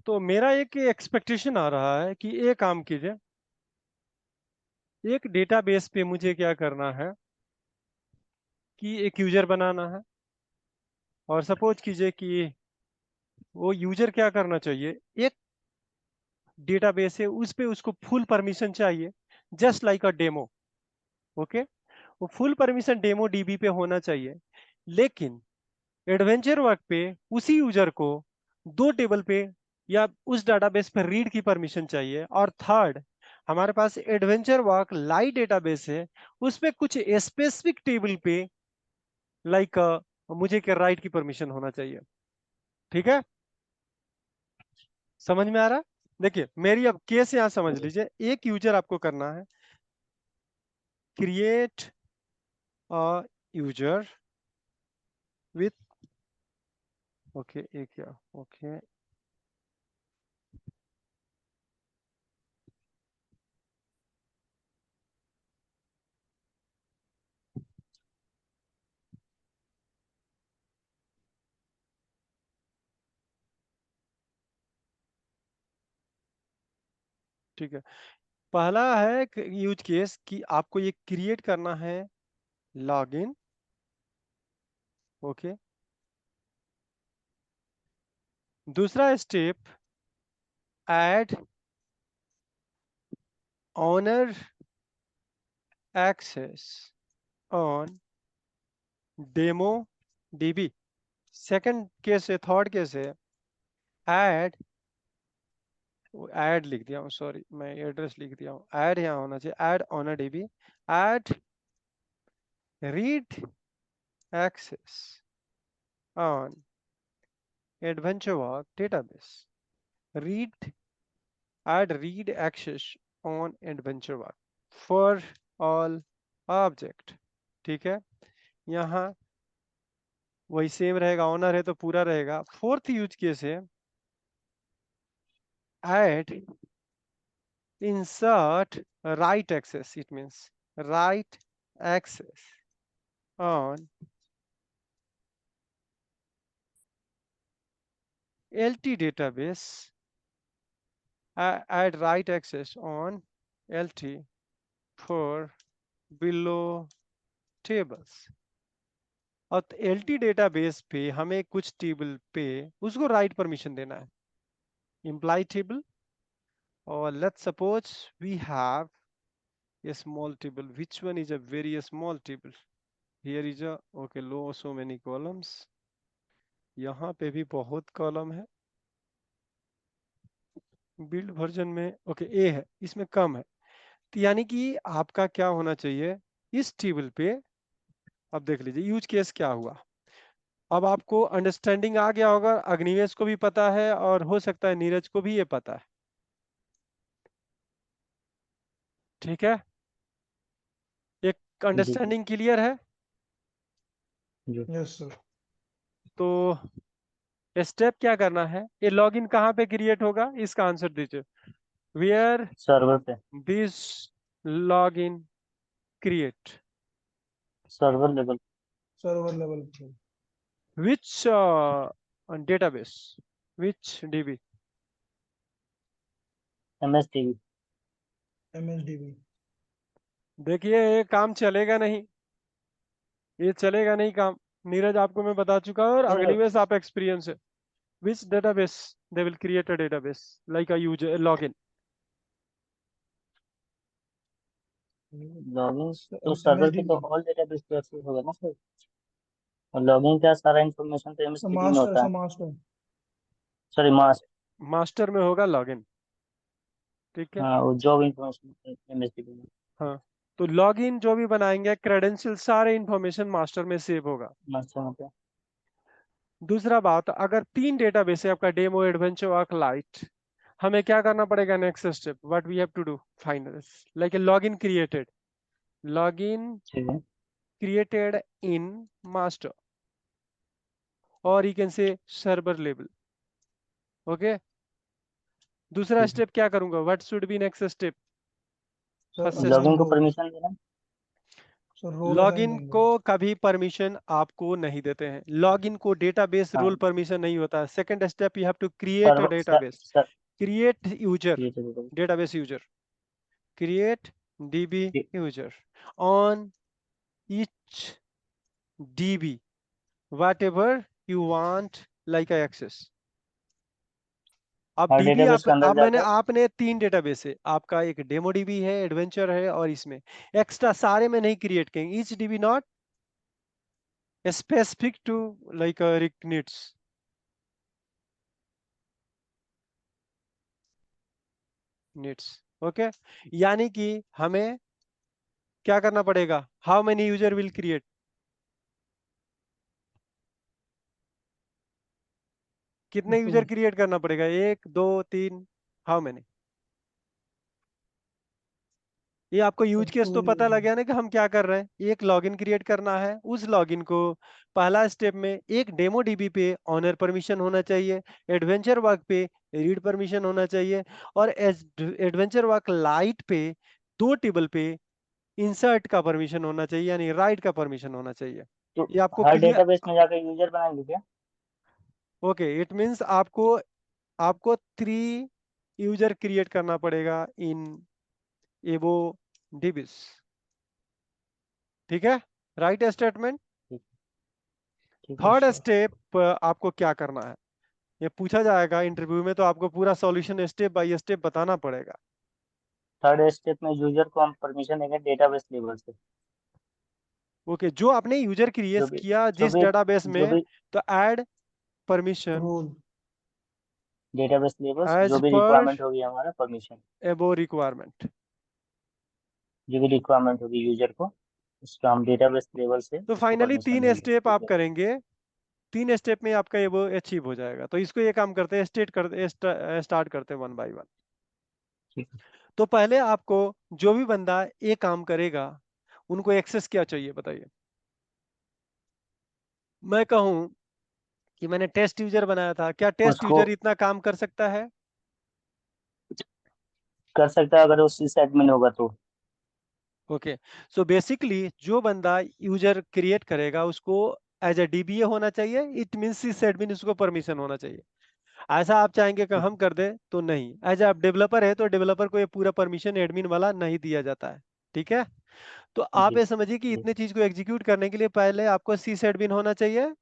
तो मेरा एक एक्सपेक्टेशन आ रहा है कि एक काम कीजिए, एक डेटाबेस पे मुझे क्या करना है कि एक यूजर बनाना है। और सपोज कीजिए कि वो यूजर क्या करना चाहिए, एक डेटाबेस है उस पे उसको फुल परमिशन चाहिए, जस्ट लाइक अ डेमो। ओके, वो फुल परमिशन डेमो डीबी पे होना चाहिए। लेकिन एडवेंचर वर्क पे उसी यूजर को दो टेबल पे या उस डेटाबेस पर रीड की परमिशन चाहिए। और थर्ड, हमारे पास एडवेंचर वर्क लाइट डेटाबेस है, उस पे कुछ स्पेसिफिक टेबल पे लाइक मुझे क्या राइट की परमिशन होना चाहिए। ठीक है, समझ में आ रहा है? देखिए मेरी अब केस यहां समझ लीजिए, एक यूजर आपको करना है, create a user with, okay एक क्या, ओके ठीक है। पहला है यूज केस कि आपको ये क्रिएट करना है लॉगिन। ओके, दूसरा step, add owner access on demo DB. Second case है, थर्ड केस है, ऐड, ऐड लिख दिया हूँ, सॉरी मैं एड्रेस लिख दिया हूँ, ऐड यहाँ होना चाहिए, add owner DB, add read access on adventure work database, read, add read access on adventure work for all object। ठीक है, यहाँ वही सेम रहेगा, ऑनर है तो पूरा रहेगा। फोर्थ यूज केस है, add insert write access, it means write access on LT database, add write access on LT for below tables। और LT डेटाबेस पे हमें कुछ टेबल पे उसको राइट परमिशन देना है, imply table। or let's suppose we have a small table, which one is a very small table, here is a, okay low so many columns, यहाँ पे भी बहुत कॉलम है, बिल्ड वर्जन में ओके ए है, इसमें कम है। तो यानी कि आपका क्या होना चाहिए इस टेबल पे। अब देख लीजिए यूज केस क्या हुआ, अब आपको अंडरस्टैंडिंग आ गया होगा, अग्निवेश को भी पता है और हो सकता है नीरज को भी ये पता है। ठीक है, एक जी अंडरस्टैंडिंग क्लियर है। जी। Yes sir. तो स्टेप क्या करना है, ये लॉगिन कहाँ पे क्रिएट होगा, इसका आंसर दीजिए। वेयर सर्वर पे, this login create, server level, server level पे। विच डेटाबेस, विच डीबी। MSDB। MSDB। देखिए ये काम चलेगा नहीं, ये चलेगा नहीं काम, नीरज आपको मैं बता चुका हूँ और नहीं नहीं, अग्निवेश आप एक्सपीरियंस है। Which database, they will create a database like a user login. Login तो सर्वर पे तो MSDB। ऑल डेटाबेस पे एक्सेस होगा ना सर। और लॉगिन का सारा इंफॉर्मेशन तो MSDB में मास्टर होता सर, है। मास्टर। सॉरी मास, मास्टर में होगा लॉगिन। ठीक है, हाँ वो जॉब इंफॉर्मेशन MSDB में। हाँ, तो लॉगिन जो भी बनाएंगे क्रेडेंशियल सारे इंफॉर्मेशन मास्टर में सेव होगा। मास्टर में पे। दूसरा बात, अगर तीन डेटाबेस है आपका, डेमो एडवेंचर वर्क लाइट, हमें क्या करना पड़ेगा, next step what we have to do, final like a login created, login ठीक है। क्रिएटेड इन मास्टर, और you can say server level. Okay, दूसरा ठीक है, स्टेप क्या करूंगा, what should be next step, sir first login assign को step. Roles. Permission देना। सर रोल असाइन लॉगिन देंगे। को कभी परमिशन आपको नहीं देते हैं, लॉगिन को डेटाबेस रोल हाँ परमिशन नहीं होता है। Second step, you have to create a पर sir database, sir create user, ये तो डेटाबेस यूजर, create db ये- user on each db whatever you want like a access। अब हर डीबी डेटाबेस आप के अंदर अब मैंने जाकर आपने तीन डेटाबेस है आपका, एक डेमो डीबी है, एडवेंचर है, और इसमें एक्स्ट्रा सारे में नहीं क्रिएट करेंगे। Each DB not specific to like needs. Okay, यानी कि हमें क्या करना पड़ेगा, how many user will create, कितने यूजर क्रिएट करना पड़ेगा, एक दो तीन, हाउ मेनी। ये आपको यूज केस तो पता लग गया ना कि हम क्या कर रहे हैं। एक लॉगिन क्रिएट करना है, उस लॉगिन को पहला स्टेप में एक डेमो डीबी पे ऑनर परमिशन होना चाहिए, एडवेंचर वर्क पे रीड परमिशन होना चाहिए, और एडवेंचर वर्क लाइट पे दो टेबल पे इंसर्ट का परमिशन होना चाहिए, यानी राइट का परमिशन होना चाहिए। तो ये आपको हर क्लियर? डेटाबेस में जाकर यूजर बनाएंगे क्या? ओके, इट मींस आपको आपको 3 यूजर क्रिएट करना पड़ेगा इन एबो डीबीज। ठीक है, राइट स्टेटमेंट। ठीक ठीक है थर्ड सर। स्टेप आपको क्या करना है, ये पूछा जाएगा इंटरव्यू में, तो आपको पूरा सॉल्यूशन स्टेप बाय स्टेप बताना पड़ेगा। थर्ड स्टेप में यूजर को हम परमिशन देंगे डेटाबेस लेवल से। ओके, जो आपने यूजर क्रिएट जो भी किया जो जिस भी डेटाबेस जो में, भी तो add permission role. Database levels जो एज भी पर रिक्वायरमेंट होगी हमारा परमिशन, एबो रिक्वायरमेंट। जो भी रिक्वायरमेंट होगी यूजर को उसका हम डेटाबेस लेवल से तो उसको फाइनली परमिशन तीन देंगे। स्टेप ठीक आप है। करेंगे, 3 स्टेप में आपका ये वो अचीव हो जाएगा। तो इसको ये काम करते हैं, स्टार्ट करते हैं वन बाय वन। ठीक है। तो पहले आपको, जो भी बंदा ये काम करेगा उनको एक्सेस क्या चाहिए बताइए। मैं कहूं कि मैंने टेस्ट यूजर बनाया था, क्या टेस्ट उसको यूजर इतना काम कर सकता है? कर सकता है अगर वो सिस एडमिन होगा तो। ओके, सो बेसिकली जो बंदा यूजर क्रिएट करेगा उसको एज ए डीबीए होना चाहिए, इट मीन सिस एडमिन उसको परमिशन होना चाहिए। ऐसा आप चाहेंगे कि ठीक हम कर दें तो नहीं, एज आप डेवलपर है तो डेवलपर को ये पूरा परमिशन एडमिन वाला नहीं दिया जाता है। ठीक है, तो है आप जी ये समझिए कि जी। इतने चीज को एग्जीक्यूट करने के लिए पहले आपको सिस एडमिन होना चाहिए।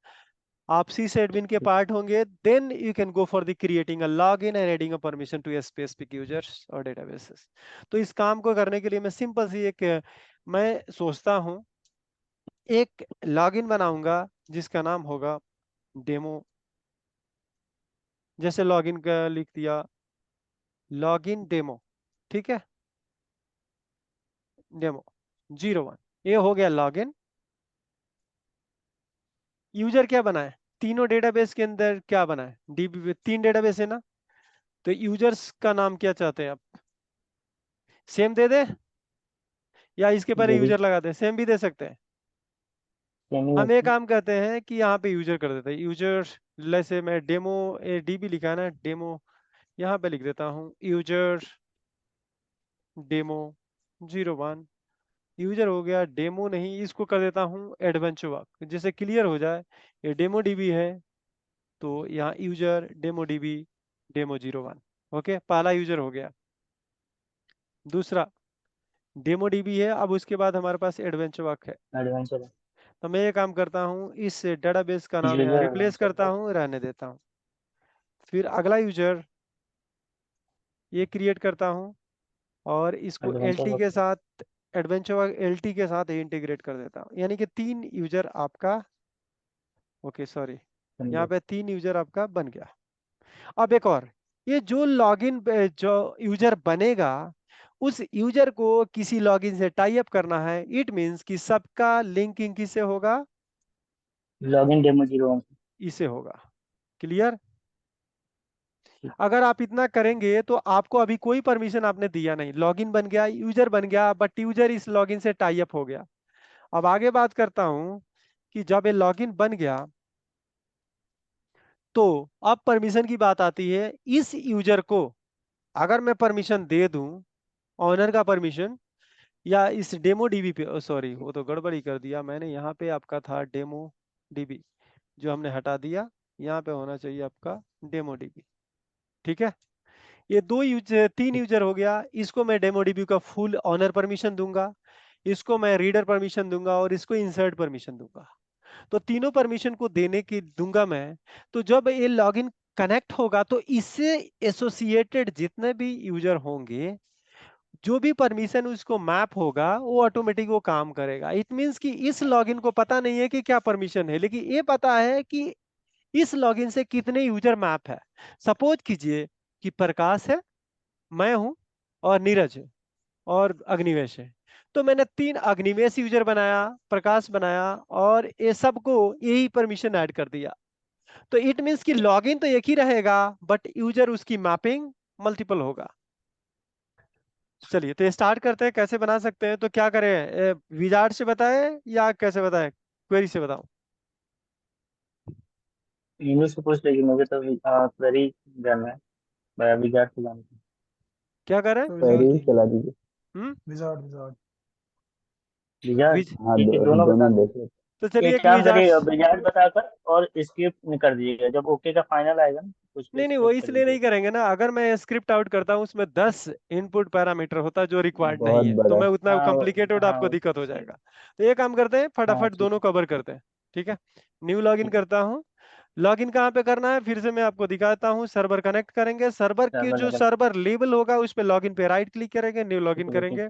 आप सिस एडमिन के ठीक पार्ट होंगे, then you can go for the creating a login and adding a permission to specific users और डेटाबेसेस। तो इस काम को करने के लिए मैं सिंपल सी एक, मैं सोचता हूँ एक लॉगिन बनाऊंगा जिसका नाम होगा डेमो। जैसे लॉगिन का लिख दिया, लॉगिन डेमो। ठीक है, डेमो 01, ये हो गया लॉगिन। यूजर क्या बनाए, तीनों डेटाबेस के अंदर क्या बनाए, डीबी 3 डेटाबेस है ना, तो यूजर्स का नाम क्या चाहते हैं आप, सेम दे दे या इसके है। पहले जो भी यूजर लगा दे, सेम भी दे सकते हैं। सेम ही हम एक होती काम करते हैं कि यहाँ पे यूजर कर देते हैं, यूजर। जैसे मैं डेमो डीबी लिखा है ना, डेमो यहाँ पे लिख देता हूँ यूजर डेमो 01। यूजर हो गया, डेमो नहीं, इसको कर देता हूँ एडवेंचर वर्क, जिससे क्लियर हो जाए ये डेमो डीबी है। तो यहाँ user demo dB demo 01। Okay, पहला यूजर हो गया। दूसरा डेमो डीबी है, अब उसके बाद हमारे पास एडवेंचर वर्क है। एडवेंचर है। तो मैं ये काम करता हूँ, इस डेटाबेस का नाम यहाँ यूजर रिप्लेस एडवेंचर करता है। हूँ, रहने देता हूँ। फिर अगला यूजर ये क्रिएट करता हूँ और इसको एडवेंचर एलटी के वर्क साथ, एडवेंचर वर्क एलटी के साथ इंटीग्रेट कर देता हूँ, यानी कि 3 यूजर आपका, ओके सॉरी, बन यहाँ गया। पे 3 यूजर आपका बन गया। अब एक और, ये जो लॉगिन जो यूजर बनेगा उस यूजर को किसी लॉगिन से टाई अप करना है, इट मींस कि सबका लिंकिंग किससे होगा, लॉगिन डेमो 01। इससे होगा। क्लियर? ठीक। अगर आप इतना करेंगे तो आपको अभी कोई परमिशन आपने दिया नहीं, लॉगिन बन गया, यूजर बन गया, बट यूजर इस लॉगिन से टाई अप हो गया। अब आगे बात करता हूं कि जब ये लॉगिन बन गया तो अब परमिशन की बात आती है। इस यूजर को अगर मैं परमिशन दे दूं, ऑनर का परमिशन, या इस डेमो डीबी पे, सॉरी वो तो गड़बड़ी कर दिया मैंने, यहाँ पे आपका था डेमो डीबी जो हमने हटा दिया, यहाँ पे होना चाहिए आपका डेमो डीबी। ठीक है, ये तीन यूजर हो गया। इसको मैं डेमो डीबी का फुल ऑनर परमिशन दूंगा, इसको मैं रीडर परमिशन दूंगा और इसको इंसर्ट परमिशन दूंगा। तो तीनों परमिशन को देने की दूंगा मैं। तो जब ये लॉगिन कनेक्ट होगा तो इससे एसोसिएटेड जितने भी यूजर होंगे, जो भी परमिशन उसको मैप होगा वो ऑटोमेटिक वो काम करेगा। इट मींस कि इस लॉगिन को पता नहीं है कि क्या परमिशन है, लेकिन ये पता है कि इस लॉगिन से कितने यूजर मैप है। सपोज कीजिए कि प्रकाश है, मैं हूं और नीरज है और अग्निवेश है। तो मैंने 3 अग्निवेश यूजर बनाया, प्रकाश बनाया और ये सबको यही परमिशन ऐड कर दिया। तो इट मींस कि लॉगिन तो एक ही रहेगा बट यूजर उसकी मैपिंग मल्टीपल होगा। चलिए तो स्टार्ट करते हैं, कैसे बना सकते हैं। तो क्या करें, विजार्ड से बताएं या कैसे बताएं, क्वेरी से बताऊं? इंग्लिश से पूछ लेगी, मुझे तो क्वेरी जानना है। मैं अभी जा के जानता हूँ। क्या करें? तो क्वेरी विजार्ड ही की, चला दीजिए। हम्म। Wizard wizard. विजार्ड, विज हाँ, ठीक है, दोनों बता दोनों दो। देख लेते तो चलिए एक एक काम विजार्ड। करिएगा, विजार्ड बताकर और स्क्रिप्ट कर दीजिएगा। जब ओके का फाइनल आएगा ना, उस पर नहीं नहीं, वो स्क्रिप्ट कर इसलिए नहीं दीजिएगा। करेंगे ना, अगर मैं स्क्रिप्ट आउट करता हूँ उसमें 10 इनपुट पैरामीटर होता है जो हैं। रिक्वायर्ड नहीं बहुत है, तो बड़ा। मैं उतना हाँ कॉम्प्लिकेटेड हाँ, आपको दिक्कत हो जाएगा। तो ये काम करते हैं, हाँ फटाफट ठीक दोनों है। कवर करते हैं। ठीक है, न्यू लॉगिन ठीक करता हूँ। लॉगिन कहाँ पे करना है फिर से मैं आपको दिखाता हूँ। सर्वर कनेक्ट करेंगे, सर्वर है, के जो बराबर। सर्वर लेबल होगा उस पे लॉगिन पे राइट क्लिक करेंगे, न्यू लॉगिन ओके। करेंगे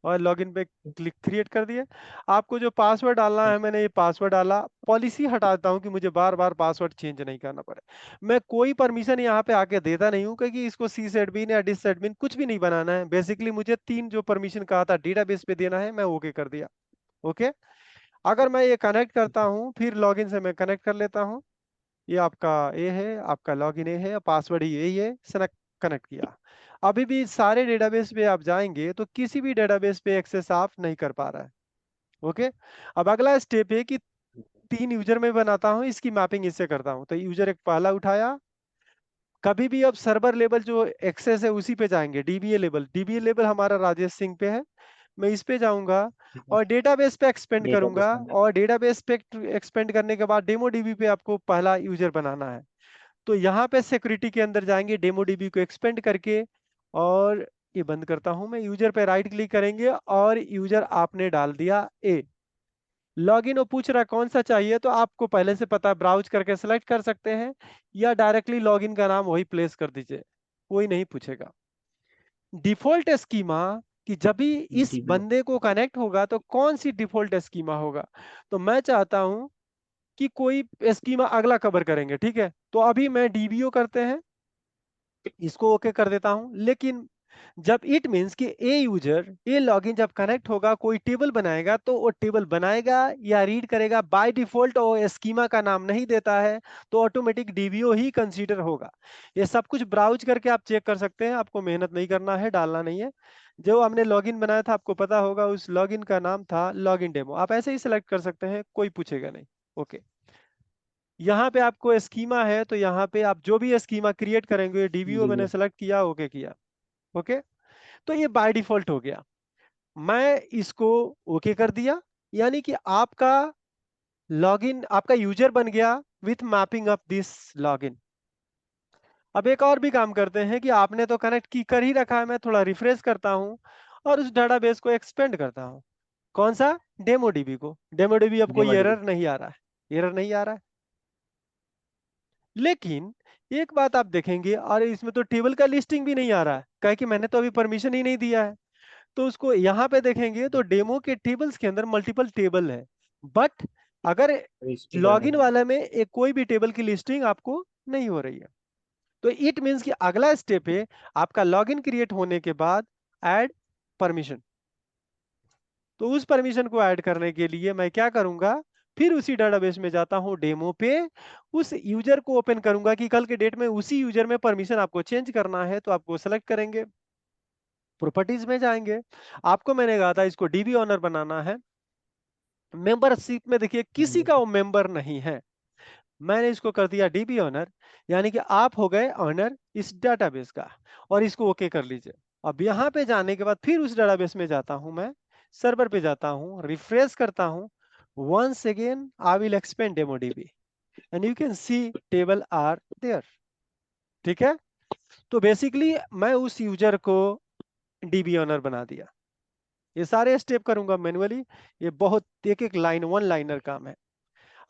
और लॉगिन पे क्लिक क्रिएट कर दिए। आपको जो पासवर्ड डालना है, मैंने ये पासवर्ड डाला। पॉलिसी हटाता हूँ कि मुझे बार बार पासवर्ड चेंज नहीं करना पड़े। मैं कोई परमिशन यहाँ पे आके देता नहीं हूँ, क्योंकि इसको सिस एडमिन या डिस एडमिन कुछ भी नहीं बनाना है। बेसिकली मुझे 3 जो परमिशन कहा था डेटाबेस पे देना है, मैं ओके कर दिया। ओके, अगर मैं ये कनेक्ट करता हूँ फिर लॉगिन से मैं कनेक्ट कर लेता हूँ। ये आपका ए है, आपका लॉगिन ए है, पासवर्ड ही यही है, सेलेक्ट कनेक्ट किया। अभी भी सारे डेटाबेस पे आप जाएंगे तो किसी भी डेटाबेस पे एक्सेस आप नहीं कर पा रहा है। ओके, अब अगला स्टेप है कि 3 यूजर में बनाता हूँ, इसकी मैपिंग इससे करता हूँ। तो यूजर एक पहला उठाया। कभी भी अब सर्वर लेवल जो एक्सेस है उसी पे जाएंगे। डीबीए लेवल हमारा राजेश सिंह पे है, मैं इस पे जाऊंगा ठीक है। और डेटाबेस पे एक्सपेंड डेटाबेस करूंगा। में और डेटाबेस पे एक्सपेंड करने के बाद डेमो डीबी पे आपको पहला यूजर बनाना है। तो यहाँ पे सिक्योरिटी के अंदर जाएंगे, डेमो डीबी को एक्सपेंड करके, और ये बंद करता हूं मैं। यूजर पे राइट क्लिक करेंगे और यूजर आपने डाल दिया ए। लॉगिन वो पूछ रहा है कौन सा चाहिए, तो आपको पहले से पता है, ब्राउज करके सेलेक्ट कर सकते हैं या डायरेक्टली लॉगिन का नाम वही प्लेस कर दीजिए, कोई नहीं पूछेगा। डिफॉल्ट स्कीमा कि जब भी इस डीबी। बंदे को कनेक्ट होगा तो कौन सी डिफॉल्ट स्कीमा होगा। तो मैं चाहता हूं कि कोई स्कीमा अगला कवर करेंगे। ठीक है, तो अभी मैं डीबीओ करते हैं, इसको ओके कर देता हूं। लेकिन जब इट मींस कि ए यूजर ए लॉगिन जब कनेक्ट होगा, कोई टेबल बनाएगा, तो वो टेबल बनाएगा या रीड करेगा, बाय डिफॉल्ट वो स्कीमा का नाम नहीं देता है, तो ऑटोमेटिक डीबीओ ही कंसीडर होगा। ये सब कुछ ब्राउज करके आप चेक कर सकते हैं, आपको मेहनत नहीं करना है, डालना नहीं है। जो हमने लॉगिन बनाया था आपको पता होगा, उस लॉगिन का नाम था लॉगिन डेमो। आप ऐसे ही सिलेक्ट कर सकते हैं, कोई पूछेगा नहीं। ओके, यहाँ पे आपको स्कीमा है, तो यहाँ पे आप जो भी स्कीमा क्रिएट करेंगे, डीबीओ मैंने डीबी। सेलेक्ट किया, ओके किया। ओके, तो ये बाय डिफॉल्ट हो गया। मैं इसको ओके कर दिया, यानी कि आपका लॉगिन, आपका यूजर बन गया with mapping of this login. अब एक और भी काम करते हैं कि आपने तो कनेक्ट की कर ही रखा है, मैं थोड़ा रिफ्रेश करता हूं और उस डाटाबेस को एक्सपेंड करता हूं। कौन सा? डेमो डीबी को। डेमो डीबी अब कोई डेमो डीबी। एरर नहीं आ रहा है, एरर नहीं आ रहा है। लेकिन एक बात आप देखेंगे, और इसमें तो टेबल का लिस्टिंग भी नहीं आ रहा है, कहे कि मैंने तो अभी परमिशन ही नहीं दिया है। तो उसको यहाँ पे देखेंगे तो डेमो के टेबल्स के अंदर मल्टीपल टेबल है, बट अगर रजिस्ट्री करने लॉगिन का। वाले में एक कोई भी टेबल की लिस्टिंग आपको नहीं हो रही है। तो इट मींस कि अगला स्टेप है आपका लॉगिन क्रिएट होने के बाद ऐड परमिशन। तो उस परमिशन को ऐड करने के लिए मैं क्या करूंगा, फिर उसी डेटाबेस में जाता हूं, डेमो पे उस यूजर को ओपन करूंगा कि कल के डेट में उसी यूजर में परमिशन आपको चेंज करना है, तो आपको सेलेक्ट करेंगे, प्रॉपर्टीज में जाएंगे। आपको मैंने कहा था इसको डीबी ऑनर बनाना है। मेंबरशिप में देखिए किसी का वो मेंबर नहीं है, मैंने इसको कर दिया डीबी ऑनर, यानी कि आप हो गए ऑनर इस डेटाबेस का। और इसको ओके कर लीजिए। अब यहाँ पे जाने के बाद फिर उस डेटाबेस में जाता हूं, मैं सर्वर पे जाता हूं, रिफ्रेश करता हूं, once again I will expand DemoDB and you can see table are there। ठीक है, तो बेसिकली मैं उस यूजर को डीबी ओनर बना दिया। ये सारे स्टेप करूंगा मैन्युअली, ये बहुत एक एक लाइन वन लाइनर काम है।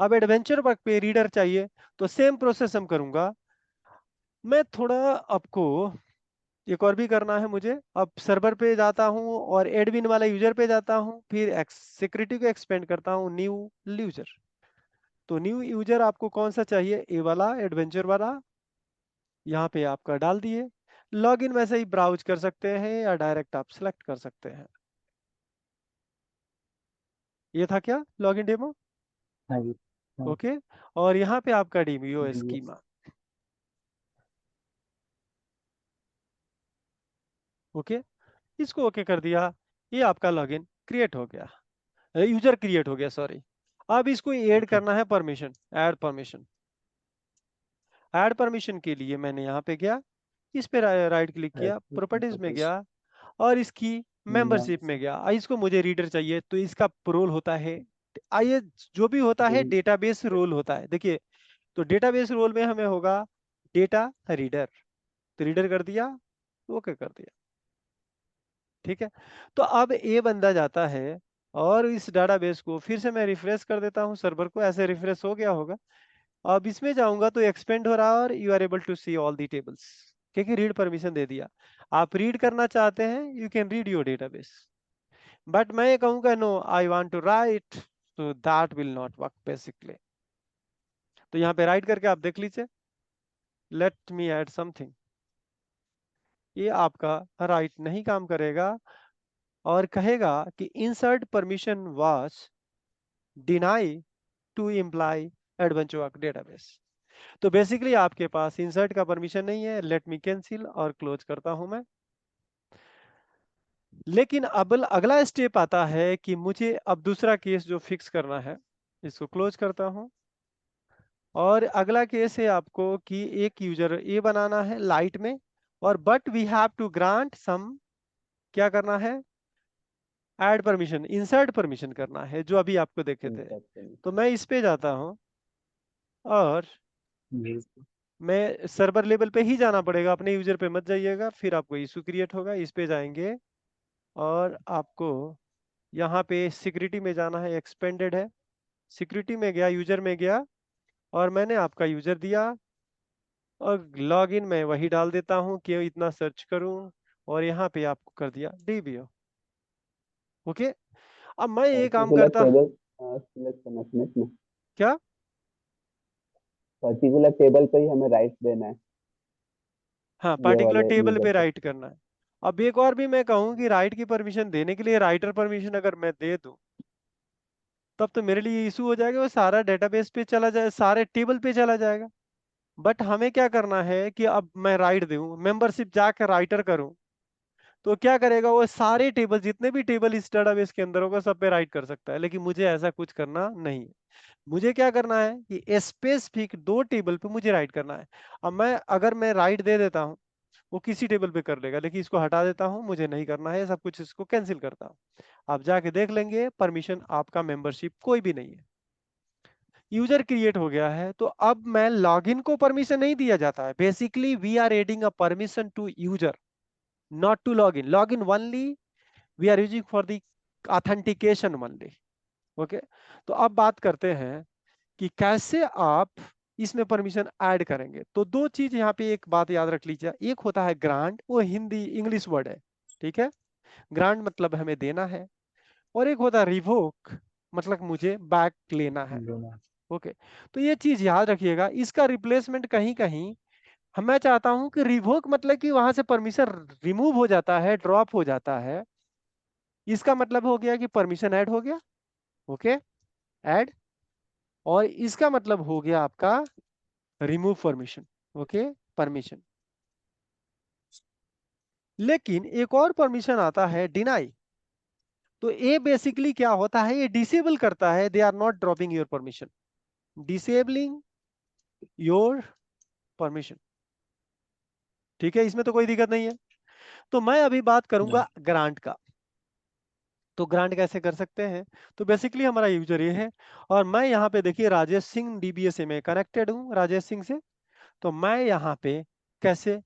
अब एडवेंचर वर्क पे रीडर चाहिए तो सेम प्रोसेस हम करूंगा। मैं थोड़ा आपको एक और भी करना है मुझे। अब सर्वर पे जाता हूँ और एडमिन वाला यूजर पे जाता हूँ, फिर सिक्योरिटी को एक्सपेंड करता हूँ, न्यू यूजर। तो न्यू यूजर आपको कौन सा चाहिए, ए वाला एडवेंचर वाला, यहाँ पे आपका डाल दिए। लॉगिन वैसे ही ब्राउज कर सकते हैं या डायरेक्ट आप सेलेक्ट कर सकते हैं। ये था क्या, लॉगिन डेमो। हाँ जी। हाँ ओके, और यहाँ पे आपका डीबीओ जी। स्कीमा। ओके, इसको ओके कर दिया, ये आपका लॉगिन क्रिएट हो गया, यूजर क्रिएट हो गया, सॉरी। अब इसको ऐड ओके। करना है permission, add permission. Add permission के लिए मैंने यहाँ पे गया, इस पे राइट क्लिक किया, प्रॉपर्टीज में गया और इसकी मेंबरशिप में गया। इसको मुझे रीडर चाहिए तो इसका रोल होता है, आइए जो भी होता है डेटाबेस रोल होता है। देखिए, तो डेटाबेस रोल में हमें होगा डेटा रीडर, तो रीडर कर दिया, ओके कर दिया। ठीक है, तो अब ये बंदा जाता है और इस डेटाबेस को फिर से मैं रिफ्रेश कर देता हूँ, सर्वर को ऐसे रिफ्रेश हो गया होगा। अब इसमें जाऊंगा तो एक्सपेंड हो रहा है और you are able to see all the tables, क्योंकि रीड परमिशन दे दिया। आप रीड करना चाहते हैं, you can read your database, but मैं ये कहूंगा no I want to write, so that will not work basically. तो यहाँ पे राइट करके आप देख लीजिए, लेट मी ऐड समथिंग, ये आपका राइट नहीं काम करेगा और कहेगा कि insert permission was denied to employee adventure database. तो बेसिकली आपके पास इंसर्ट का परमिशन नहीं है, लेट मी कैंसिल और क्लोज करता हूं मैं। लेकिन अब अगला स्टेप आता है कि मुझे अब दूसरा केस जो फिक्स करना है, इसको क्लोज करता हूं। और अगला केस है आपको कि एक यूजर ए बनाना है लाइट में, और but we have to grant some, क्या करना है, ऐड परमिशन, इंसर्ट परमिशन करना है, जो अभी आपको देखे थे। तो मैं इस पे जाता हूं और मैं सर्वर लेवल पे ही जाना पड़ेगा, अपने यूजर पे मत जाइएगा, फिर आपको इशू क्रिएट होगा। इस पे जाएंगे और आपको यहाँ पे सिक्योरिटी में जाना है, एक्सपेंडेड है, सिक्योरिटी में गया, यूजर में गया और मैंने आपका यूजर दिया और लॉगिन में वही डाल देता हूँ कि इतना सर्च करूँ, और यहाँ पे आपको कर दिया डीबीओ। ओके, अब मैं ये काम पर्टिकुलर करता, टेबल सिलेक्ट करना है इसमें। क्या, पर्टिकुलर टेबल पे ही हमें राइट देना है, हाँ ये पर्टिकुलर वाले टेबल यूजर पे को। राइट करना है। अब एक और भी मैं कहूँ कि राइट की परमिशन देने के लिए राइटर परमिशन अगर मैं दे दूं, तब तो मेरे लिए इशू हो जाएगा, वो सारा डेटाबेस पे चला जाए, सारे टेबल पे चला जाएगा। बट हमें क्या करना है कि अब मैं राइट दूं, मेंबरशिप जाकर राइटर करूं, तो क्या करेगा, वो सारे टेबल, जितने भी टेबल इस डेटाबेस के अंदर होगा, सब पे राइट कर सकता है। लेकिन मुझे ऐसा कुछ करना नहीं है। मुझे क्या करना है कि स्पेसिफिक दो टेबल पे मुझे राइट करना है। अब मैं अगर मैं राइट दे देता हूँ, वो किसी टेबल पे कर लेगा, लेकिन इसको हटा देता हूँ, मुझे नहीं करना है सब कुछ, इसको कैंसिल करता हूँ। आप जाके देख लेंगे, परमिशन आपका मेंबरशिप कोई भी नहीं है। यूजर क्रिएट हो गया है, तो अब मैं लॉगिन को परमिशन नहीं दिया जाता है। Basically we are adding a permission to user, not to login. Login only we are using for the authentication only. Okay, तो अब बात करते हैं कि कैसे आप इसमें परमिशन ऐड करेंगे। तो दो चीज यहाँ पे, एक बात याद रख लीजिए, एक होता है ग्रांट, वो हिंदी इंग्लिश वर्ड है, ठीक है, ग्रांट मतलब हमें देना है, और एक होता है रिवोक, मतलब मुझे बैक लेना है। ओके, तो ये चीज याद रखिएगा, इसका रिप्लेसमेंट कहीं कहीं मैं चाहता हूं कि रिवोक मतलब कि वहां से परमिशन रिमूव हो जाता है, ड्रॉप हो जाता है। इसका मतलब हो गया कि परमिशन ऐड हो गया, ओके, ऐड, और इसका मतलब हो गया आपका रिमूव परमिशन, ओके, परमिशन। लेकिन एक और परमिशन आता है डिनाई। तो ये बेसिकली क्या होता है, ये डिसेबल करता है, they are not dropping your permission, disabling your permission. ठीक है, इसमें तो कोई दिक्कत नहीं है। तो मैं अभी बात करूंगा ग्रांट का। तो ग्रांट कैसे कर सकते हैं? तो बेसिकली हमारा यूजर ये है, और मैं यहाँ पे देखिए राजेश सिंह डीबीएस से मैं कनेक्टेड हूँ राजेश सिंह से। तो मैं यहाँ पे कैसे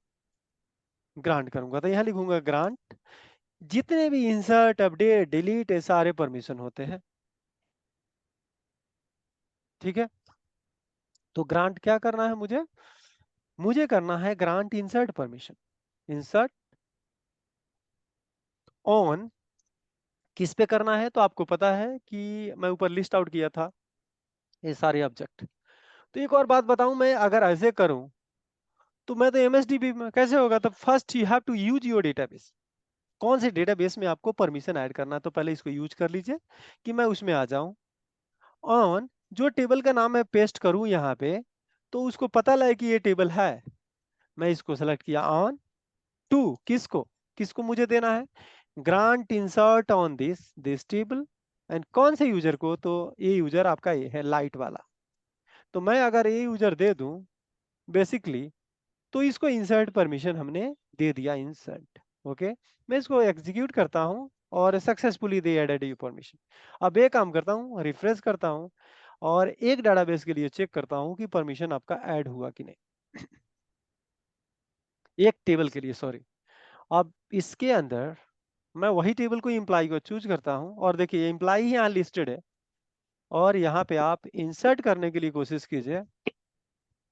ग्रांट करूंगा? तो यहाँ लिखूंगा ग्रांट, जितने भी इंसर्ट अपडेट डिलीट ये सारे परमिशन होते हैं। ठीक है, तो ग्रांट क्या करना है मुझे? मुझे करना है grant insert permission. Insert on किस पे करना है? तो आपको पता है कि मैं ऊपर लिस्ट आउट किया था ये सारे ऑब्जेक्ट। तो एक और बात बताऊं, मैं अगर ऐसे करूं तो मैं तो एमएसडीबी में कैसे होगा? तो first you have to use your database. कौन से डेटाबेस में आपको परमिशन ऐड करना है, तो पहले इसको यूज कर लीजिए कि मैं उसमें आ जाऊं। ऑन जो टेबल का नाम मैं पेस्ट करूं यहाँ पे, तो उसको पता लगे कि ये टेबल है। मैं इसको सेलेक्ट किया ऑन टू, किसको किसको मुझे देना है? Grant insert on this table. And कौन से यूजर को? तो ये यूजर आपका ये है लाइट वाला। तो मैं अगर ये यूजर दे दूं बेसिकली, तो इसको इंसर्ट परमिशन हमने दे दिया, इंसर्ट। ओके, मैं इसको एग्जीक्यूट करता हूं और successfully they added you permission. अब एक काम करता हूं, रिफ्रेश करता हूं और एक डाटाबेस के लिए चेक करता हूं कि परमिशन आपका ऐड हुआ कि नहीं। एक टेबल के लिए, सॉरी। अब इसके अंदर मैं वही टेबल को इम्प्लाई को चूज करता हूं और देखिए इम्प्लाई यहाँ लिस्टेड है, और यहाँ पे आप इंसर्ट करने के लिए कोशिश कीजिए।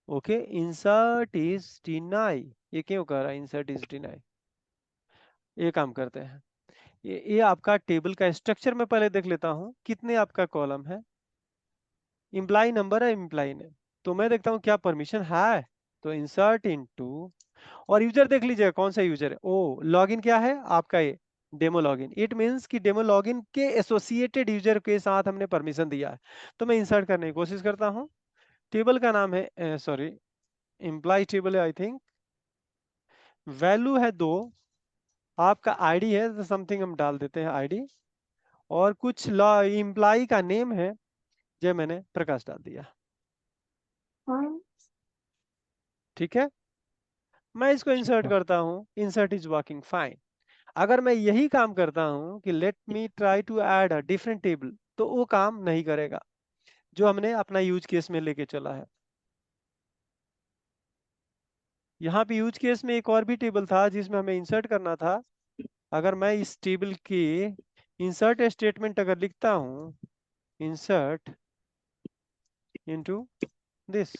Okay, insert is deny. ये क्यों कर रहा है इंसर्ट इज डिनाई? ये काम करते हैं, ये आपका टेबल का स्ट्रक्चर में पहले देख लेता हूं कितने आपका कॉलम है। इम्प्लाई नंबर है, इम्प्लाई नेम। तो मैं देखता हूं क्या परमिशन है। तो इंसर्ट इनटू, और यूजर देख लीजिएगा कौन सा यूजर है। ओ, लॉगिन क्या है आपका? ये डेमो लॉगिन। इट मींस कि डेमो लॉगिन के एसोसिएटेड यूजर के साथ हमने परमिशन दिया है। तो मैं इंसर्ट करने की कोशिश करता हूं। टेबल का नाम है, सॉरी, एम्प्लॉय टेबल है आई थिंक। वैल्यू है 2, आपका आईडी है तो समथिंग हम डाल देते हैं आईडी, और कुछ एम्प्लॉय का नेम है जो मैंने प्रकाश डाल दिया। ठीक है, मैं इसको इंसर्ट करता हूं। Insert is working fine. अगर मैं यही काम करता हूं कि let me try to add a different table, तो वो काम नहीं करेगा जो हमने अपना यूज केस में लेके चला है। यहाँ पे यूज केस में एक और भी टेबल था जिसमें हमें इंसर्ट करना था। अगर मैं इस टेबल की इंसर्ट स्टेटमेंट अगर लिखता हूं, इंसर्ट इनटू दिस,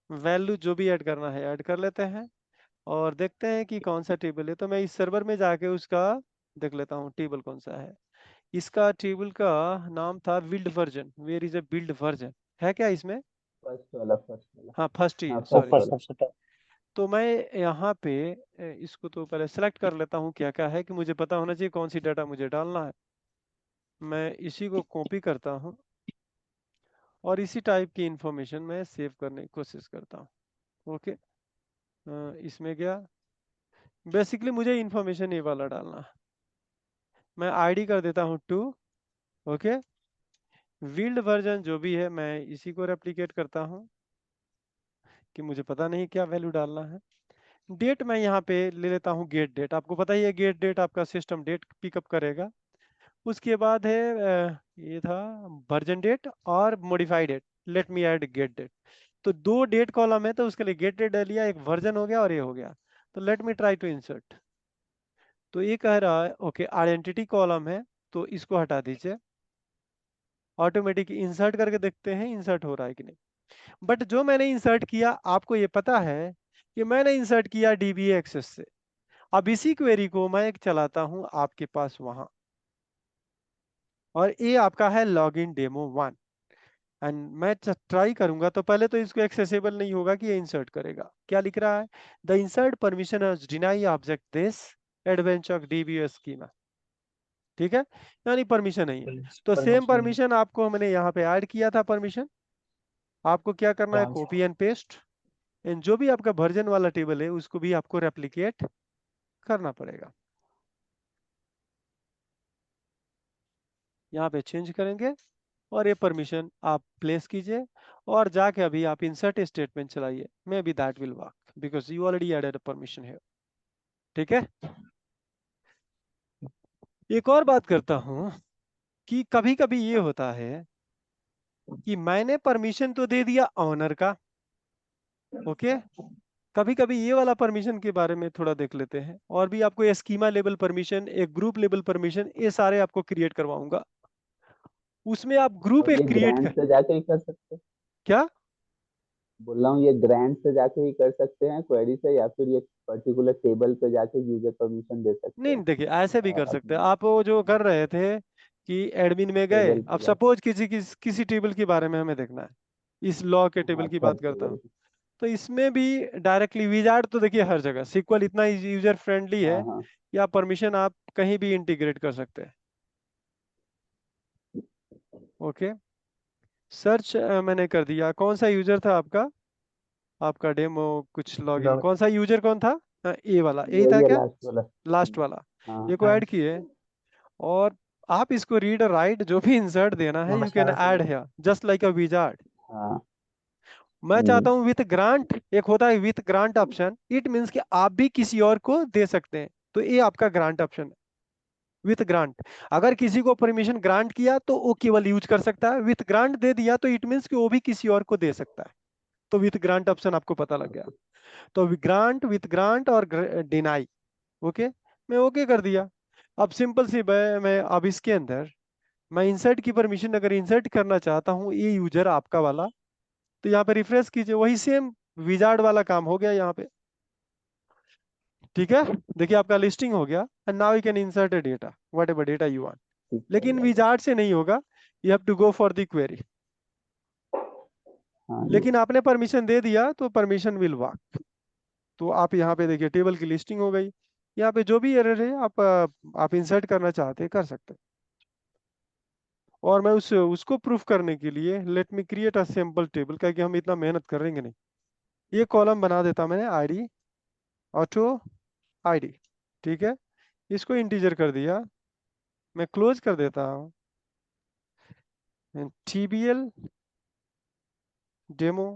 वैल्यू जो भी ऐड करना है ऐड कर लेते हैं और देखते हैं कि कौन सा टेबल है। तो मैं इस सर्वर में जाके उसका देख लेता हूँ टेबल कौन सा है। इसका टेबल का नाम था build version. Where is a build version? है क्या इसमें? फर्स्ट वाला, फर्स्ट वाला। हाँ, फर्स्ट ही हाँ, है, फर्स्ट सॉरी। वाला सबसे टॉप। तो मैं यहाँ पे इसको तो पहले सेलेक्ट कर लेता हूँ क्या क्या है, कि मुझे पता होना चाहिए कौन सी डाटा मुझे डालना है। मैं इसी को कॉपी करता हूँ और इसी टाइप की इंफॉर्मेशन मैं सेव करने की कोशिश करता हूँ। ओके, इसमें गया। बेसिकली मुझे इंफॉर्मेशन ये वाला डालना है। मैं आईडी कर देता हूँ 2। ओके, बिल्ड वर्जन जो भी है मैं इसी को रेप्लिकेट करता हूँ कि मुझे पता नहीं क्या वैल्यू डालना है। डेट मैं यहाँ पे ले लेता हूँ गेट डेट। आपको पता ही है गेट डेट आपका सिस्टम डेट पिकअप करेगा। उसके बाद है ये था वर्जन डेट और modified date. Let me add get date. तो 2 डेट कॉलम है तो उसके लिए गेट डेट डाल लिया, एक वर्जन हो गया और ये हो गया। तो let me try to insert. तो ये कह रहा है ओके आइडेंटिटी कॉलम है, तो इसको हटा दीजिए। ऑटोमेटिक इंसर्ट करके देखते हैं इंसर्ट हो रहा है कि नहीं। बट जो मैंने इंसर्ट किया, आपको ये पता है कि मैंने इंसर्ट किया डीबीए एक्सेस से। अब इसी क्वेरी को मैं एक चलाता हूं आपके पास वहां, और ये आपका है लॉगिन डेमो 1। एंड मैं ट्राई करूंगा तो पहले तो इसको एक्सेसिबल नहीं होगा कि ये इंसर्ट करेगा। क्या लिख रहा है? The insert permission is deny object this adventure dBA schema. ठीक है, यानी परमिशन नहीं है। तो सेम परमिशन नहीं। परमिशन आपको हमने यहाँ पे ऐड किया था परमिशन। आपको क्या करना है? Branch. Copy and paste. And जो भी आपका वर्जन वाला टेबल है उसको भी आपको रेप्लिकेट करना पड़ेगा। यहाँ पे चेंज करेंगे और ये परमिशन आप प्लेस कीजिए और जाके अभी आप इंसर्ट स्टेटमेंट चलाइए। Maybe that will work because you already added permission है। ठीक है, एक और बात करता हूं कि कभी कभी ये होता है कि मैंने परमिशन तो दे दिया ऑनर का, ओके, कभी कभी ये वाला परमिशन के बारे में थोड़ा देख लेते हैं। और भी आपको स्कीमा लेवल परमिशन, एक ग्रुप लेवल परमिशन, ये सारे आपको क्रिएट करवाऊंगा। उसमें आप ग्रुप और एक ये क्रिएट ग्रैंड कर, से जाके ही कर सकते हैं? क्या? बोल रहा हूँ ये ग्रैंड से जाके ही कर सकते हैं क्वेरी से, या फिर ये पर्टिकुलर टेबल पे जाके यूजर परमिशन दे सकते नहीं हैं देखिए, ऐसे भी कर सकते अपने हैं आप। वो जो कर रहे थे कि एडमिन में गए, टेबल अब पे जाके? सपोज किसी टेबल के बारे में हमें देखना है, इस लॉ के टेबल की अच्छा बात करता टेबल। हूँ। तो इसमें भी डायरेक्टली विजार्ड तो देखिए हर जगह सीक्वल इतना यूजर फ्रेंडली है हाँ हाँ। कि आप परमिशन आप कहीं भी इंटीग्रेट कर सकते हैं। ओके, सर्च मैंने कर दिया। कौन सा यूजर था आपका? आपका डेमो कुछ लॉगिन, लॉग कौन सा यूजर कौन था? ए वाला, यही था ये क्या? लास्ट वाला। लास्ट वाला। हाँ ये को हाँ ऐड किए। और आप इसको रीड राइट जो भी इंसर्ट देना है, यू कैन नमस्कार ऐड सर। है जस्ट लाइक अ विजार्ड। हाँ। मैं हम्म। चाहता हूं विथ ग्रांट, एक होता है with grant option, it means कि आप भी किसी और को दे सकते हैं। तो ये आपका ग्रांट ऑप्शन है, विथ ग्रांट। अगर किसी को परमिशन ग्रांट किया तो वो केवल यूज कर सकता है, विथ ग्रांट दे दिया तो इट मींस कि वो भी किसी और को दे सकता है। तो विथ ग्रांट ऑप्शन आपको पता लग गया। तो ग्रांट, विथ ग्रांट और डिनाई। ओके, मैं ओके कर दिया। अब सिंपल सी मैं अब इसके अंदर मैं इंसर्ट की परमिशन अगर इंसर्ट करना चाहता हूँ, ये यूजर आपका वाला, तो यहाँ पे रिफ्रेश कीजिए, वही सेम विजार्ड वाला काम हो गया यहाँ पे। ठीक है, देखिए आपका लिस्टिंग हो गया। And now you can insert a data, whatever data you want. ठीक है लेकिन लगा। विजार्ड से नहीं होगा, you have to go for the query. हाँ ये। लेकिन आपने परमिशन दे दिया तो परमिशन विल वर्क। तो आप यहाँ पे देखिए टेबल की लिस्टिंग हो गई। यहाँ पे जो भी एरर है आप इंसर्ट करना चाहते हैं कर सकते हैं। और मैं उसको प्रूफ करने के लिए let me create a sample table, क्योंकि हम इतना मेहनत करेंगे नहीं। ये कॉलम बना देता मैंने, आईडी, ऑटो आईडी। ठीक है, इसको इंटीजर कर दिया। मैं क्लोज कर देता हूँ। TBL demo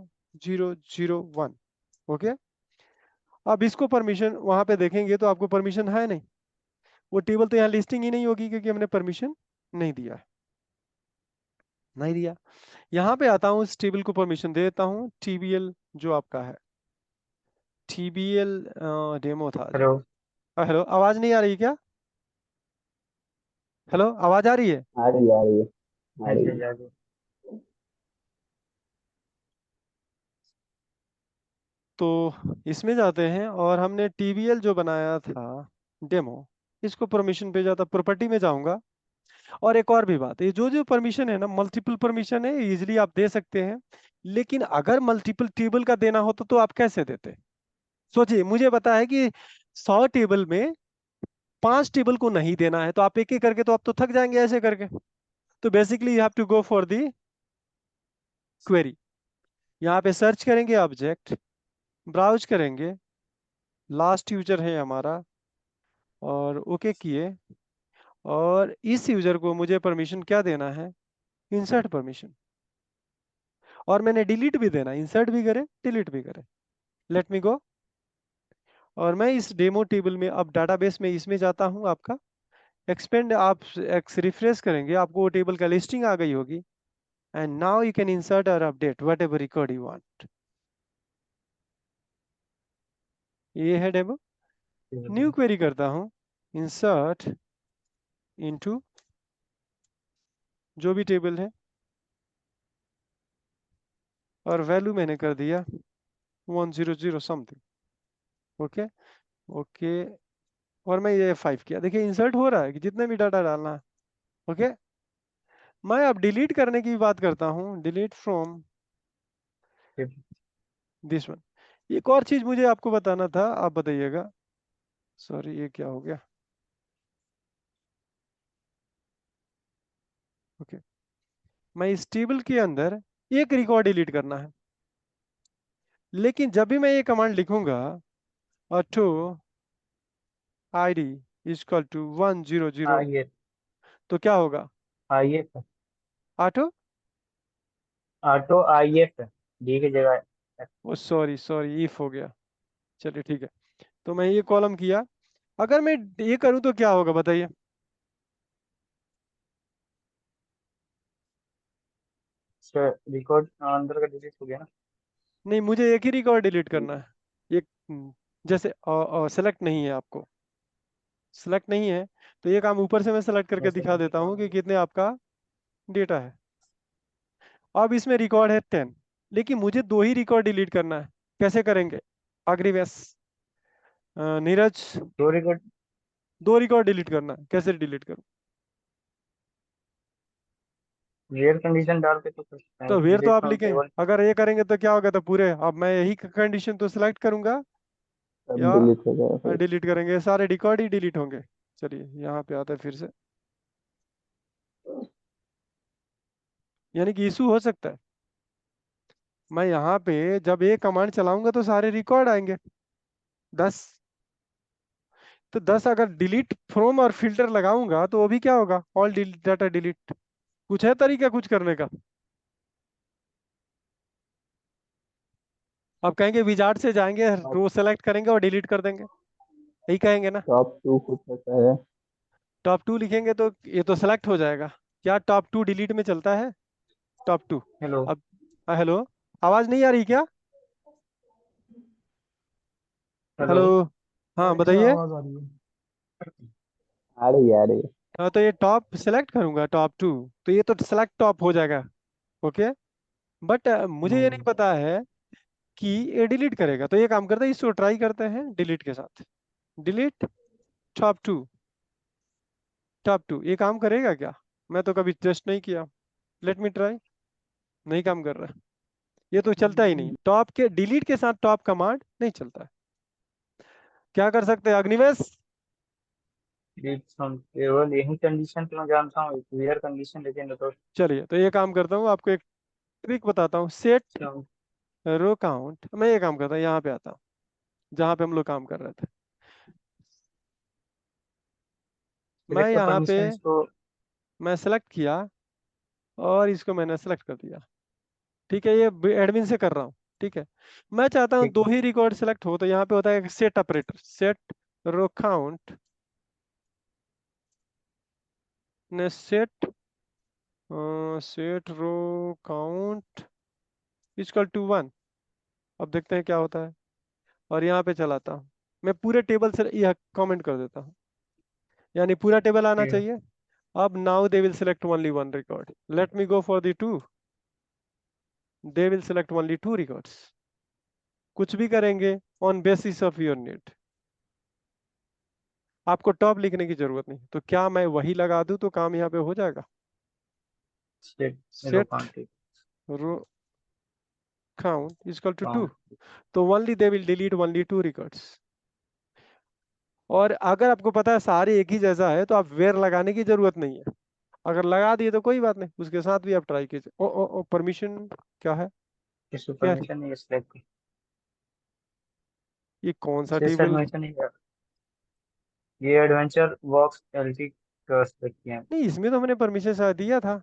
001। ओके, अब इसको परमिशन वहां पे देखेंगे तो आपको परमिशन है नहीं, वो टेबल तो यहाँ लिस्टिंग ही नहीं होगी क्योंकि हमने परमिशन नहीं दिया है। नहीं दिया। यहाँ पे आता हूँ, इस टेबल को परमिशन दे देता हूँ। TBL जो आपका है, TBL डेमो था जो। हेलो। हेलो, आवाज नहीं आ रही क्या? हेलो, आवाज आ रही है? आ रही है, आ रही है, आ हाँ रही जी है। जागे। तो इसमें जाते हैं और हमने TBL जो बनाया था डेमो, इसको परमिशन पे जाता, प्रॉपर्टी में जाऊंगा। और एक और भी बात, ये जो जो परमिशन है ना, मल्टीपल परमिशन है, इजिली आप दे सकते हैं। लेकिन अगर मल्टीपल टेबल का देना होता तो आप कैसे देते? सोचिए, मुझे पता है कि 100 टेबल में 5 टेबल को नहीं देना है, तो आप एक एक करके तो आप तो थक जाएंगे ऐसे करके। तो basically you have to go for the query. यहाँ पे सर्च करेंगे ऑब्जेक्ट, ब्राउज करेंगे, लास्ट यूजर है हमारा, और ओके किए। और इस यूजर को मुझे परमिशन क्या देना है? Insert permission. और मैंने डिलीट भी देना, इंसर्ट भी करे डिलीट भी करे। लेट मी गो। और मैं इस डेमो टेबल में अब डाटाबेस में इसमें जाता हूँ आपका, एक्सपेंड, आप रिफ्रेश करेंगे आपको वो टेबल का लिस्टिंग आ गई होगी। And now you can insert और update whatever record you want. ये है डेमो। न्यू क्वेरी करता हूँ, इंसर्ट इनटू जो भी टेबल है, और वैल्यू मैंने कर दिया 100 समथिंग। Okay, okay. और मैं ये 5 किया, देखिए इंसर्ट हो रहा है कि जितने भी डाटा डालना है। ओके, मैं अब डिलीट करने की बात करता हूँ, डिलीट फ्रॉम दिस वन। एक और चीज मुझे आपको बताना था, आप बताइएगा। सॉरी, ये क्या हो गया? ओके, मैं इस टेबल के अंदर एक रिकॉर्ड डिलीट करना है। लेकिन जब भी मैं ये कमांड लिखूंगा, ऑटो आईडी इक्वल टू 100, आइए। तो क्या होगा? आइए sir. Auto, auto IF D की जगह F। Oh sorry sorry, if हो गया। चलिए ठीक है। तो मैं ये कॉलम किया, अगर मैं ये करूं तो क्या होगा बताइए? रिकॉर्ड अंदर का डिलीट हो गया ना। नहीं, मुझे एक ही रिकॉर्ड डिलीट करना है। एक जैसे सेलेक्ट नहीं है, आपको सेलेक्ट नहीं है, तो ये काम ऊपर से मैं सेलेक्ट करके वैसे दिखा देता हूँ कि कितने आपका डेटा है। अब इसमें रिकॉर्ड है 10, लेकिन मुझे 2 ही रिकॉर्ड डिलीट करना है। कैसे करेंगे अग्निवेश, नीरज? दो रिकॉर्ड 2 रिकॉर्ड डिलीट करना है, कैसे डिलीट करूँ? रेयर कंडीशन डाल के तो कर सकते तो हैं, वेर तो डिलीट आप फ्रॉम लिखें, टेबल। अगर ये करेंगे तो क्या होगा, तो पूरे, अब मैं यही कंडीशन तो सिलेक्ट करूंगा सब या डिलीट हो गया फिर। डिलीट करेंगे, सारे रिकॉर्ड ही डिलीट होंगे। चलिए यहाँ पे आता है फिर से, यानी कि इशू हो सकता है। मैं यहाँ पे जब ये कमांड चलाऊंगा तो सारे रिकॉर्ड आएंगे 10। तो 10 अगर डिलीट फ्रॉम और फिल्टर लगाऊंगा तो वो भी क्या होगा, ऑल डाटा डिलीट। कुछ है तरीका कुछ करने का? अब कहेंगे विजार्ड से जाएंगे, रो सेलेक्ट करेंगे और डिलीट कर देंगे, यही कहेंगे ना? टॉप 2 कुछ ऐसा है? टॉप 2 लिखेंगे तो ये तो सेलेक्ट हो जाएगा। क्या टॉप 2 डिलीट में चलता है? टॉप 2। हेलो। अब हेलो, आवाज नहीं आ रही क्या? हेलो। हेलो, हाँ साइड से बताइए। आवाज आ रही है। आ रही है, आ रही है। हाँ, तो ये टॉप सेलेक्ट करूंगा टॉप 2, तो ये तो सेलेक्ट टॉप हो जाएगा। ओके, बट मुझे ये नहीं हम्म, पता है कि ये डिलीट करेगा, तो ये काम करते हैं, इसको ट्राई करते हैं डिलीट के साथ। Delete top 2। टॉप 2 ये काम करेगा क्या? मैं तो कभी टेस्ट नहीं किया, लेट मी ट्राई। नहीं काम कर रहा, ये तो चलता ही नहीं, टॉप के डिलीट के साथ टॉप कमांड नहीं चलता है। क्या कर सकते हैं अग्निवेश? डिलीट फ्रॉम टेबल यही कंडीशन तो मैं जानता हूँ, रेयर कंडीशन, लेकिन तो चलिए, तो ये काम करता हूँ, आपको एक ट्रिक बताता हूँ। सेट रो काउंट, मैं ये काम करता हूँ, यहाँ पे आता हूँ जहाँ पे हम लोग काम कर रहे थे। मैं सिलेक्ट यहाँ पे, परमिशंस को। मैं सेलेक्ट किया और इसको मैंने सेलेक्ट कर दिया। ठीक है, ये एडमिन से कर रहा हूँ। ठीक है, मैं चाहता हूँ ठीक 2 है। ही रिकॉर्ड सेलेक्ट हो, तो यहाँ पे होता है set operator, set row count ने set, set row count equal to 1। अब देखते हैं क्या होता है, और यहाँ पे चलाता हूँ, मैं पूरे टेबल से यह कमेंट कर देता हूँ, यानी पूरा टेबल आना ठीक है। चाहिए। अब now they will select only 1 record, let me go for the 2, they will select only 2 records. कुछ भी करेंगे on basis of your need, आपको टॉप लिखने की जरूरत नहीं, तो क्या मैं वही लगा दूं तो काम यहाँ पे हो जाएगा? Set row set count row count equal to 2, count. तो only they will delete only 2 records. और अगर आपको पता है सारे एक ही जैसा है तो आप वेर लगाने की जरूरत नहीं है। अगर लगा दिए तो कोई बात नहीं, उसके साथ भी आप ट्राई कीजिए। ओ ओ ओ परमिशन क्या है? इसको क्या है? परमिशन नहीं है सिलेक्ट। ये कौन सा इसे टेबल? परमिशन नहीं है। ये एडवेंचर बॉक्स एलटी का सिलेक्ट किया, नहीं, इसमें तो हमने परमिशन शायद दिया था।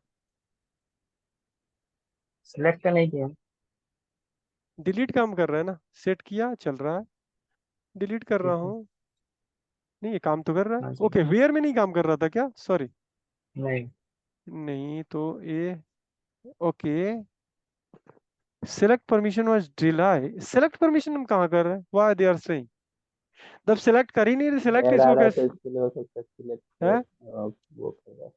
सिलेक्ट नहीं किया। डिलीट काम कर रहा है ना, सेट किया चल रहा है, डिलीट कर रहा ठीक है। हूँ। नहीं, ये काम तो कर रहा हाँ है। जी। ओके, वेयर में नहीं काम कर रहा था क्या, सॉरी। नहीं। नहीं तो ये, okay, select permission was Dilai, select permission हम कहाँ कर रहे हैं, व्हाई दे आर सेइंग, जब सेलेक्ट कर ही नहीं रहे सेलेक्ट वेयर आ इसको रहा है तो कैसे इसके लिए हो सकता है सिलेक्ट, है? वो कर रहा है।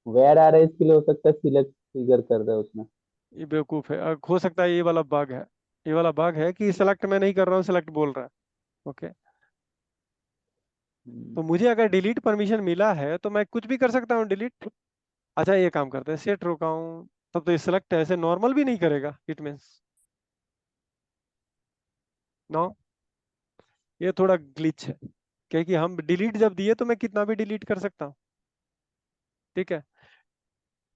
वेयर आ रहा है इसके लिए हो सकता है सिलेक्ट ट्रिगर कर रहा है उसमें। ये बेवकूफ है, हो सकता है ये वाला बग है। ये वाला बग है कि सेलेक्ट मैं नहीं कर रहा हूँ, सेलेक्ट बोल रहा है। ओके, तो मुझे अगर डिलीट परमिशन मिला है तो मैं कुछ भी कर सकता हूँ डिलीट। अच्छा, ये काम करते हैं, सेट रोका हूँ, तब तो ये सेलेक्ट ऐसे नॉर्मल भी नहीं करेगा, इट मीन्स नो, ये थोड़ा ग्लिच है, क्योंकि हम डिलीट जब दिए तो मैं कितना भी डिलीट कर सकता हूँ। ठीक है,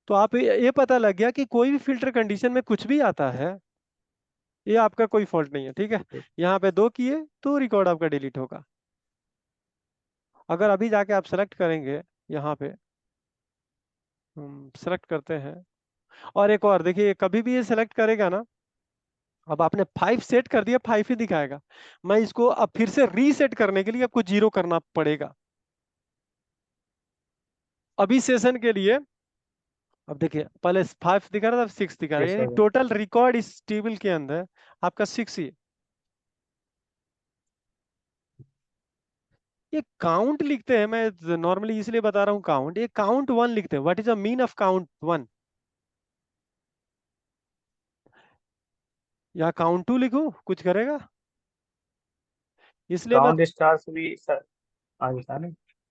तो आप ये पता लग गया कि कोई भी फिल्टर कंडीशन में कुछ भी आता है, ये आपका कोई फॉल्ट नहीं है। ठीक है, ठीक। यहाँ पे 2 किए तो रिकॉर्ड आपका डिलीट होगा। अगर अभी जाके आप सेलेक्ट करेंगे, यहाँ पे हम सेलेक्ट करते हैं, और एक और देखिए, कभी भी ये सेलेक्ट करेगा ना, अब आपने 5 सेट कर दिया, 5 ही दिखाएगा। मैं इसको अब फिर से रीसेट करने के लिए आपको 0 करना पड़ेगा। अभी सेशन के लिए अब देखिए पहले 5 दिखा रहा था, 6 दिखा रहा है, Yes, यानी sir. टोटल रिकॉर्ड इस टेबल के अंदर आपका 6 ही है। ये काउंट लिखते हैं, मैं नॉर्मली इसलिए बता रहा हूँ काउंट, ये काउंट 1 लिखते हैं। What is the mean of count 1? या काउंट 2 लिखूं, कुछ करेगा? इसलिए मैं, Count stars भी sir आगे था ना?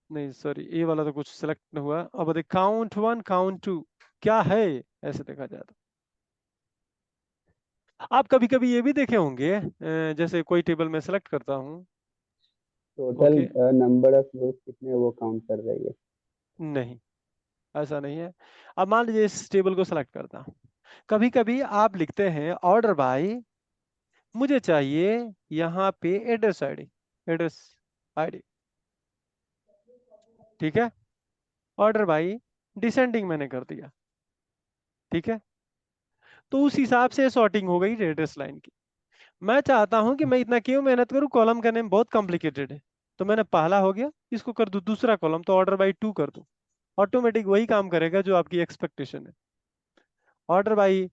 नहीं सॉरी, ये वाला तो कुछ सिलेक्ट नहीं हुआ। अब देख, काउंट 1 काउंट 2 क्या है, ऐसे देखा जाए तो आप कभी कभी ये भी देखे होंगे, जैसे कोई टेबल में सेलेक्ट करता हूँ। टोटल ओके, नंबर ऑफ रोज कितने वो काउंट कर रही है। नहीं ऐसा नहीं है। अब मान लीजिए इस टेबल को सेलेक्ट करता हूँ, कभी कभी आप लिखते हैं ऑर्डर बाय, मुझे चाहिए यहाँ पे एड्रेस आईडी, एड्रेस आईडी, ठीक है। ऑर्डर बाय डिसेंडिंग मैंने कर दिया, ठीक है। तो उस हिसाब से सॉर्टिंग हो गई एड्रेस लाइन की। मैं चाहता हूं कि मैं इतना क्यों मेहनत करूं, कॉलम का नेम बहुत कॉम्प्लिकेटेड है। तो मैंने पहला हो गया, इसको कर दूं दूसरा कॉलम, तो ऑर्डर बाई 2 कर दूं। ऑटोमेटिक वही काम करेगा जो आपकी एक्सपेक्टेशन है। ऑर्डर बाई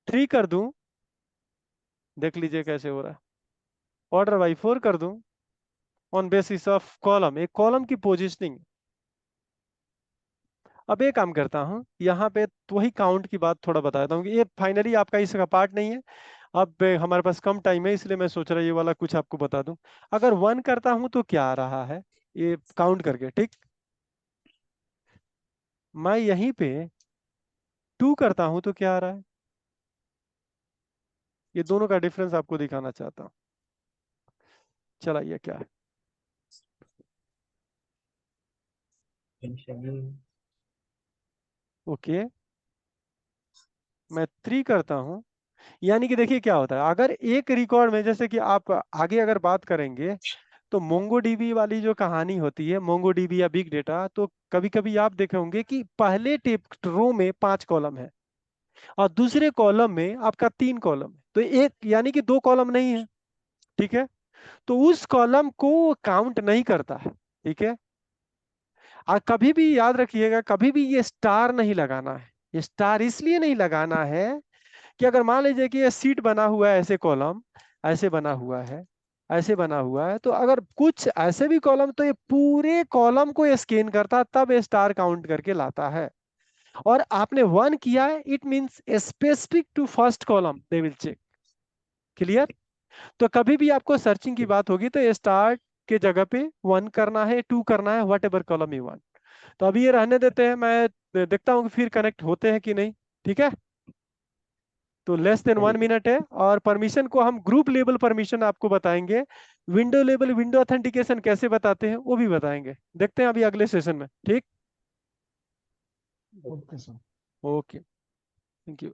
3 कर दूं, देख लीजिए कैसे हो रहा है। ऑर्डर बाई 4 कर दूं, ऑन बेसिस ऑफ कॉलम, एक कॉलम की पोजिशनिंग। अब एक काम करता हूँ यहाँ पे, तो वही काउंट की बात थोड़ा बताता हूँ कि ये फाइनली आपका इसका पार्ट नहीं है। अब हमारे पास कम टाइम है, इसलिए मैं सोच रहा हूँ ये वाला कुछ आपको बता दूं। अगर 1 करता हूं तो क्या आ रहा है, ये काउंट करके, ठीक। मैं यहीं पे 2 करता हूं तो क्या आ रहा है, ये दोनों का डिफरेंस आपको दिखाना चाहता हूं। चलाइए क्या है, ओके। मैं 3 करता हूं, यानी कि देखिए क्या होता है, अगर एक रिकॉर्ड में, जैसे कि आप आगे अगर बात करेंगे, तो मोंगोडीबी वाली जो कहानी होती है, मोंगोडीबी या बिग डेटा, तो कभी कभी आप देखे होंगे कि पहले टेप रो में 5 कॉलम है और दूसरे कॉलम में आपका 3 कॉलम है, तो एक यानी कि 2 कॉलम नहीं है, ठीक है। तो उस कॉलम को काउंट नहीं करता है, ठीक है। और कभी भी याद रखिएगा, कभी भी ये स्टार नहीं लगाना है। ये स्टार इसलिए नहीं लगाना है कि अगर मान लीजिए कि ये सीट बना हुआ है, ऐसे कॉलम ऐसे बना हुआ है, ऐसे बना हुआ है, तो अगर कुछ ऐसे भी कॉलम, तो ये पूरे कॉलम को स्कैन करता है, तब ये स्टार काउंट करके लाता है। और आपने 1 किया है, it means specific to first column they will check. Clear? तो कभी भी आपको सर्चिंग की बात होगी तो ये स्टार्ट के जगह पे 1 करना है, 2 करना है, what ever column you want. तो अभी ये रहने देते हैं, मैं देखता हूँ कि फिर कनेक्ट होते हैं कि नहीं, ठीक है। तो लेस देन 1 मिनट है, और परमिशन को हम ग्रुप लेवल परमिशन आपको बताएंगे। विंडो लेवल विंडो ऑथेंटिकेशन कैसे बताते हैं वो भी बताएंगे, देखते हैं अभी अगले सेशन में, ठीक। Okay sir. Okay, thank you.